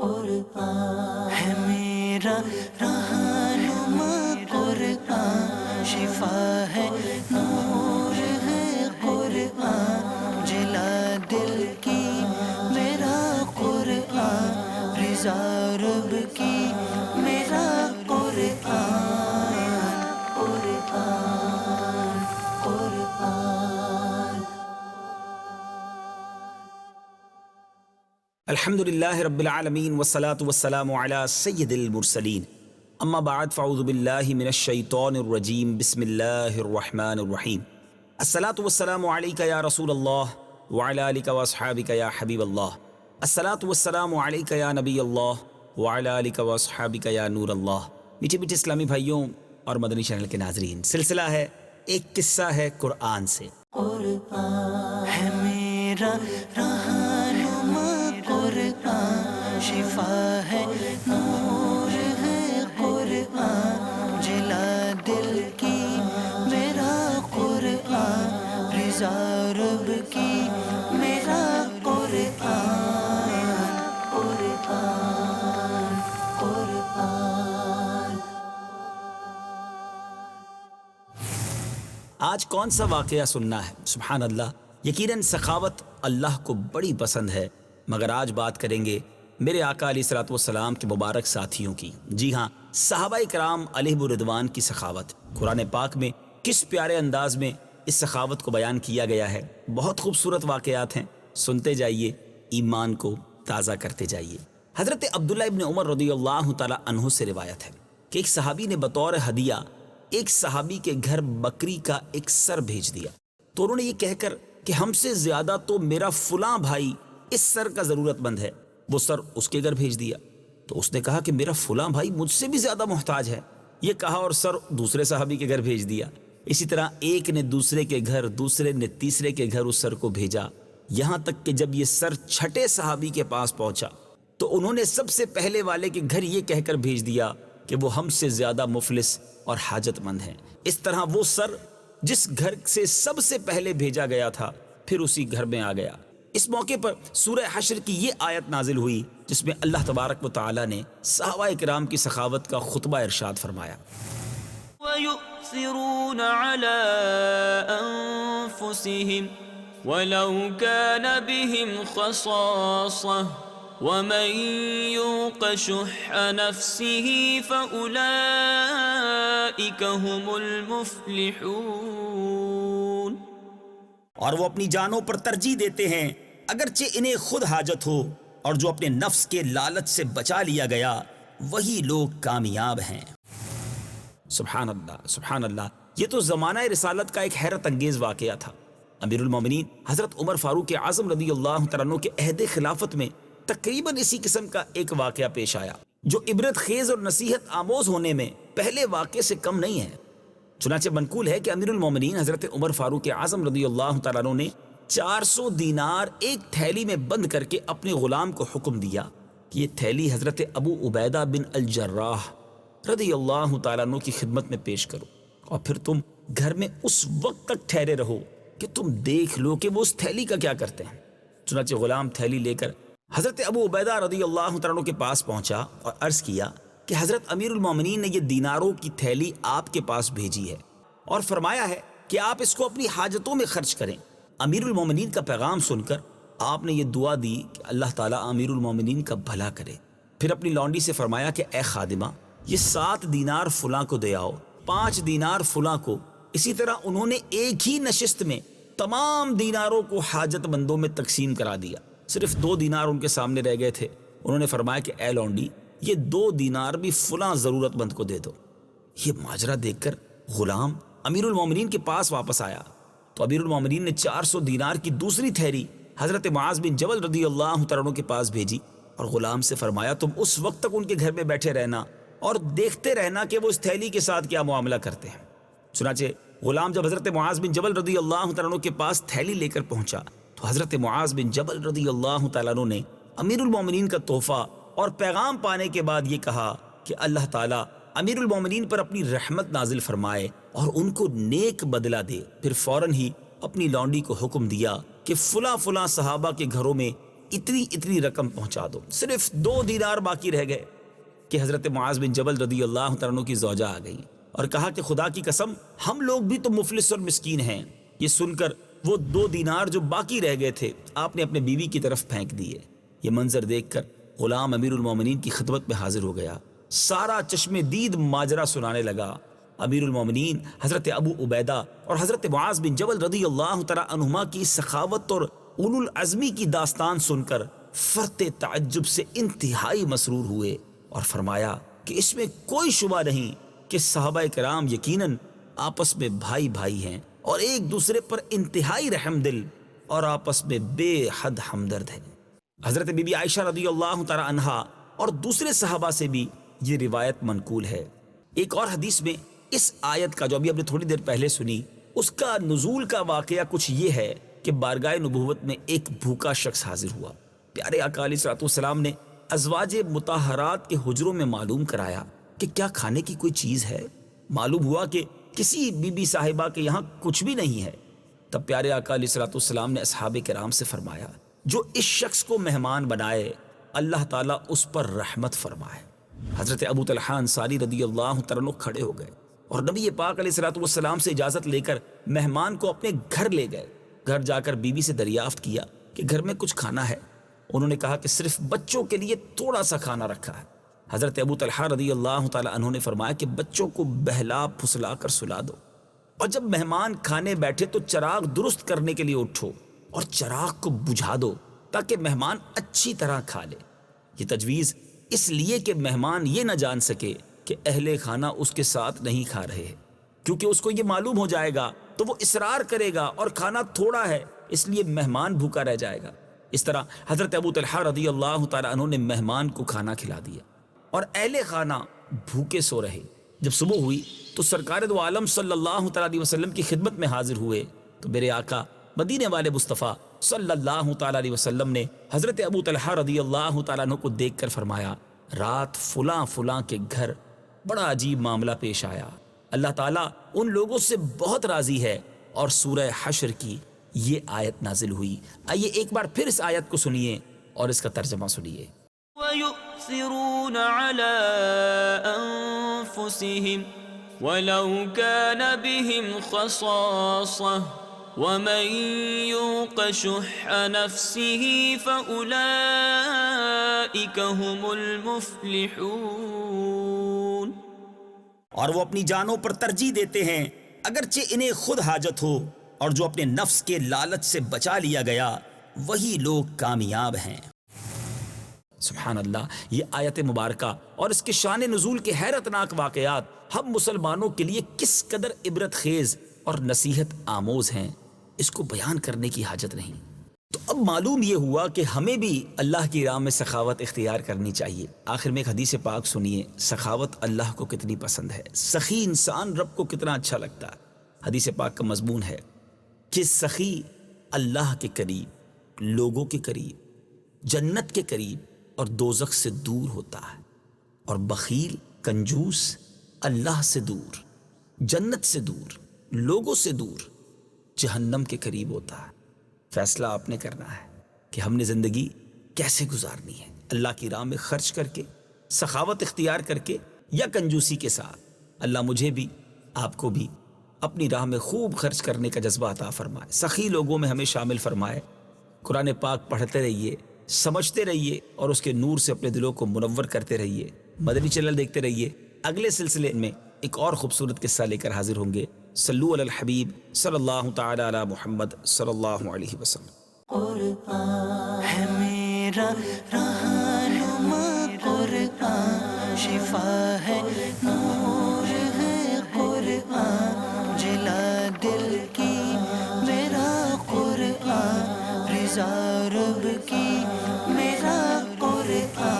قرآن ہے میرا رہنما، قرآن شفا ہے، نور ہے قرآن، جلا دل کی میرا قرآن، رضا رب کی میرا قرآن، قرآن قرآن۔ الحمد للہ رب العالمین والصلاة والسلام علی سید المرسلین، اما بعد فاعوذ باللہ من الشیطان الرجیم، بسم اللہ الرحمن الرحیم۔ الصلاة والسلام علیک یا رسول اللہ وعلی آلک واصحابک یا حبیب اللہ، الصلاة والسلام علیک یا نبی اللہ وعلی آلک واصحابک یا نور اللہ۔ میٹھے میٹھے اسلامی بھائیوں اور مدنی چینل کے ناظرین، سلسلہ ہے ایک قصہ ہے قرآن سے۔ قرآن ہے میرا رہنما، قرآن شفا ہے، نور ہے قرآن، جلا دل کی میرا قرآن، رضا رب کی میرا قرآن، قرآن قرآن۔ آج کون سا واقعہ سننا ہے؟ سبحان اللہ، یقیناً سخاوت اللہ کو بڑی پسند ہے، مگر آج بات کریں گے میرے آقا علیہ الصلوۃ والسلام کے مبارک ساتھیوں کی۔ جی ہاں، صحابہ کرام علیہم الرضوان کی سخاوت۔ قرآن پاک میں کس پیارے انداز میں اس سخاوت کو بیان کیا گیا ہے، بہت خوبصورت واقعات ہیں، سنتے جائیے، ایمان کو تازہ کرتے جائیے۔ حضرت عبداللہ ابن عمر رضی اللہ تعالی عنہ سے روایت ہے کہ ایک صحابی نے بطور ہدیہ ایک صحابی کے گھر بکری کا ایک سر بھیج دیا، تو انہوں نے یہ کہہ کر کہ ہم سے زیادہ تو میرا فلاں بھائی اس سر کا ضرورت مند ہے، وہ سر اس کے گھر بھیج دیا۔ تو اس نے کہا کہ میرا فلاں بھائی مجھ سے بھی زیادہ محتاج ہے، یہ کہا اور سر دوسرے صحابی کے گھر بھیج دیا۔ اسی طرح ایک نے دوسرے کے گھر، دوسرے نے تیسرے کے گھر اس سر کو بھیجا، یہاں تک کہ جب یہ سر چھٹے صحابی کے پاس پہنچا تو انہوں نے سب سے پہلے والے کے گھر یہ کہہ کر بھیج دیا کہ وہ ہم سے زیادہ مفلس اور حاجت مند ہیں۔ اس طرح وہ سر جس گھر سے سب سے پہلے بھیجا گیا تھا پھر اسی گھر میں آ گیا۔ اس موقع پر سورہ حشر کی یہ آیت نازل ہوئی جس میں اللہ تبارک و تعالی نے صحابہ کرام کی سخاوت کا خطبہ ارشاد فرمایا۔ وَيُؤْثِرُونَ عَلَىٰ أَنفُسِهِمْ وَلَوْ كَانَ بِهِمْ خَصَاصَةٌ وَمَن يُوقَ شُحَّ نَفْسِهِ فَأُولَٰئِكَ هُمُ الْمُفْلِحُونَ۔ اور وہ اپنی جانوں پر ترجیح دیتے ہیں اگرچہ انہیں خود حاجت ہو، اور جو اپنے نفس کے لالچ سے بچا لیا گیا وہی لوگ کامیاب ہیں۔ سبحان اللہ، سبحان اللہ۔ یہ تو زمانہ رسالت کا ایک حیرت انگیز واقعہ تھا۔ امیر المومنین حضرت عمر فاروق اعظم رضی اللہ تعالیٰ عنہ کے عہد خلافت میں تقریباً اسی قسم کا ایک واقعہ پیش آیا جو عبرت خیز اور نصیحت آموز ہونے میں پہلے واقعے سے کم نہیں ہے۔ چنانچہ منقول ہے کہ امیر المومنین حضرت عمر فاروق اعظم رضی اللہ تعالیٰ عنہ نے 400 دینار ایک تھیلی میں بند کر کے اپنے غلام کو حکم دیا کہ یہ تھیلی حضرت ابو عبیدہ بن الجراح رضی اللہ تعالیٰ عنہ کی خدمت میں پیش کرو، اور پھر تم گھر میں اس وقت تک ٹھہرے رہو کہ تم دیکھ لو کہ وہ اس تھیلی کا کیا کرتے ہیں۔ چنانچہ غلام تھیلی لے کر حضرت ابو عبیدہ رضی اللہ تعالیٰ عنہ کے پاس پہنچا اور عرض کیا کہ حضرت امیر المومنین نے یہ دیناروں کی تھیلی آپ کے پاس بھیجی ہے اور فرمایا ہے کہ آپ اس کو اپنی حاجتوں میں خرچ کریں۔ امیر المومنین کا پیغام سن کر آپ نے یہ دعا دی کہ اللہ تعالیٰ امیر المومنین کا بھلا کرے۔ پھر اپنی لونڈی سے فرمایا کہ اے خادمہ، یہ 7 دینار فلاں کو دے آؤ، 5 دینار فلاں کو۔ اسی طرح انہوں نے ایک ہی نشست میں تمام دیناروں کو حاجت مندوں میں تقسیم کرا دیا۔ صرف 2 دینار ان کے سامنے رہ گئے تھے۔ انہوں نے فرمایا کہ اے لونڈی، یہ 2 دینار بھی فلاں ضرورت مند کو دے دو۔ یہ ماجرا دیکھ کر غلام امیر المومنین کے پاس واپس آیا تو امیر المومنین نے 400 دینار کی دوسری تھیلی حضرت معاذ بن جبل رضی اللہ تعالیٰ عنہ کے پاس بھیجی اور غلام سے فرمایا تم اس وقت تک ان کے گھر میں بیٹھے رہنا اور دیکھتے رہنا کہ وہ اس تھیلی کے ساتھ کیا معاملہ کرتے ہیں۔ چنانچہ غلام جب حضرت معاذ بن جبل رضی اللہ تعالیٰ عنہ کے پاس تھیلی لے کر پہنچا تو حضرت معاذ بن جبل رضی اللہ تعالیٰ عنہ نے امیر المومنین کا تحفہ اور پیغام پانے کے بعد یہ کہا کہ اللہ تعالیٰ امیر المومنین پر اپنی رحمت نازل فرمائے اور ان کو نیک بدلہ دے۔ پھر فوراً ہی اپنی لونڈی کو حکم دیا کہ فلاں فلاں صحابہ کے گھروں میں اتنی رقم پہنچا دو. صرف 2 دینار باقی رہ گئے کہ حضرت معاذ بن جبل رضی اللہ تعالیٰ عنہ کی زوجہ آ گئی اور کہا کہ خدا کی قسم ہم لوگ بھی تو مفلس اور مسکین ہیں. یہ سن کر وہ 2 دینار جو باقی رہ گئے تھے آپ نے اپنے بیوی کی طرف پھینک دیے. یہ منظر دیکھ کر غلام امیر المومنین کی خدمت میں حاضر ہو گیا، سارا چشم دید ماجرا سنانے لگا. امیر المومنین حضرت ابو عبیدہ اور حضرت معاذ بن جبل رضی اللہ تعالیٰ عنہما کی سخاوت اور اولو العزمی کی داستان سن کر فرط تعجب سے انتہائی مسرور ہوئے اور فرمایا کہ اس میں کوئی شبہ نہیں کہ صحابہ کرام یقیناً آپس میں بھائی بھائی ہیں اور ایک دوسرے پر انتہائی رحم دل اور آپس میں بے حد ہمدرد ہیں. حضرت بی بی عائشہ رضی اللہ تعالیٰ عنہا اور دوسرے صحابہ سے بھی یہ روایت منقول ہے. ایک اور حدیث میں اس آیت کا جو ابھی آپ نے تھوڑی دیر پہلے سنی اس کا نزول کا واقعہ کچھ یہ ہے کہ بارگاہ نبوت میں ایک بھوکا شخص حاضر ہوا. پیارے آقا علیہ الصلوۃ والسلام نے ازواج مطہرات کے حجروں میں معلوم کرایا کہ کیا کھانے کی کوئی چیز ہے. معلوم ہوا کہ کسی بی بی صاحبہ کے یہاں کچھ بھی نہیں ہے. تب پیارے آقا علیہ الصلوۃ والسلام نے اصحاب کرام سے فرمایا جو اس شخص کو مہمان بنائے اللہ تعالیٰ اس پر رحمت فرمائے. حضرت ابو طلحہ انصاری رضی اللہ تعالیٰ عنہ کھڑے ہو گئے اور نبی پاک علیہ الصلوۃ والسلام سے اجازت لے کر مہمان کو اپنے گھر لے گئے. گھر جا کر بیوی سے دریافت کیا کہ گھر میں کچھ کھانا ہے. انہوں نے کہا کہ صرف بچوں کے لیے تھوڑا سا کھانا رکھا ہے. حضرت ابو طلحہ رضی اللہ تعالیٰ عنہ نے فرمایا کہ بچوں کو بہلا پھسلا کر سلا دو اور جب مہمان کھانے بیٹھے تو چراغ درست کرنے کے لیے اٹھو اور چراغ کو بجھا دو تاکہ مہمان اچھی طرح کھا لے. یہ تجویز اس لیے کہ مہمان یہ نہ جان سکے کہ اہل خانہ اس کے ساتھ نہیں کھا رہے ہیں، کیونکہ اس کو یہ معلوم ہو جائے گا تو وہ اصرار کرے گا اور کھانا تھوڑا ہے اس لیے مہمان بھوکا رہ جائے گا. اس طرح حضرت ابو طلحہ رضی اللہ تعالیٰ عنہ نے مہمان کو کھانا کھلا دیا اور اہل خانہ بھوکے سو رہے. جب صبح ہوئی تو سرکار دو عالم صلی اللہ تعالیٰ علیہ وسلم کی خدمت میں حاضر ہوئے تو میرے آقا مدینے والے مصطفیٰ صلی اللہ تعالیٰ علیہ وسلم نے حضرت ابو طلحہ رضی اللہ تعالیٰ عنہ کو دیکھ کر فرمایا رات فلاں فلاں کے گھر بڑا عجیب معاملہ پیش آیا. اللہ تعالیٰ ان لوگوں سے بہت راضی ہے اور سورہ حشر کی یہ آیت نازل ہوئی. آئیے ایک بار پھر اس آیت کو سنیے اور اس کا ترجمہ سنیے. وَيُؤْثِرُونَ عَلَىٰ أَنفُسِهِمْ وَلَوْ كَانَ بِهِمْ خَصَاصَةٌ وَمَن يُوقَ شُحَّ نَفْسِهِ فَأُولَٰئِكَ هُمُ الْمُفْلِحُونَ. اور وہ اپنی جانوں پر ترجیح دیتے ہیں اگرچہ انہیں خود حاجت ہو اور جو اپنے نفس کے لالچ سے بچا لیا گیا وہی لوگ کامیاب ہیں. سبحان اللہ. یہ آیت مبارکہ اور اس کے شان نزول کے حیرت ناک واقعات ہم مسلمانوں کے لیے کس قدر عبرت خیز اور نصیحت آموز ہیں اس کو بیان کرنے کی حاجت نہیں. تو اب معلوم یہ ہوا کہ ہمیں بھی اللہ کی راہ میں سخاوت اختیار کرنی چاہیے. آخر میں ایک حدیث پاک سنیے سخاوت اللہ کو کتنی پسند ہے، سخی انسان رب کو کتنا اچھا لگتا ہے. حدیث پاک کا مضمون ہے کہ سخی اللہ کے قریب، لوگوں کے قریب، جنت کے قریب اور دوزخ سے دور ہوتا ہے، اور بخیل کنجوس اللہ سے دور، جنت سے دور، لوگوں سے دور، جہنم کے قریب ہوتا ہے. فیصلہ آپ نے کرنا ہے کہ ہم نے زندگی کیسے گزارنی ہے، اللہ کی راہ میں خرچ کر کے، سخاوت اختیار کر کے یا کنجوسی کے ساتھ. اللہ مجھے بھی آپ کو بھی اپنی راہ میں خوب خرچ کرنے کا جذبہ عطا فرمائے، سخی لوگوں میں ہمیں شامل فرمائے. قرآن پاک پڑھتے رہیے، سمجھتے رہیے اور اس کے نور سے اپنے دلوں کو منور کرتے رہیے. مدنی چینل دیکھتے رہیے. اگلے سلسلے میں ایک اور خوبصورت قصہ لے کر حاضر ہوں گے. صلو علی الحبیب صلی اللہ تعالی علی محمد صلی اللہ علیہ وسلم. قرآن ہے میرا رہنما، قرآن شفا ہے نور ہے، قرآن جلا دل کی میرا قرآن، رضا رب کی میرا قرآن.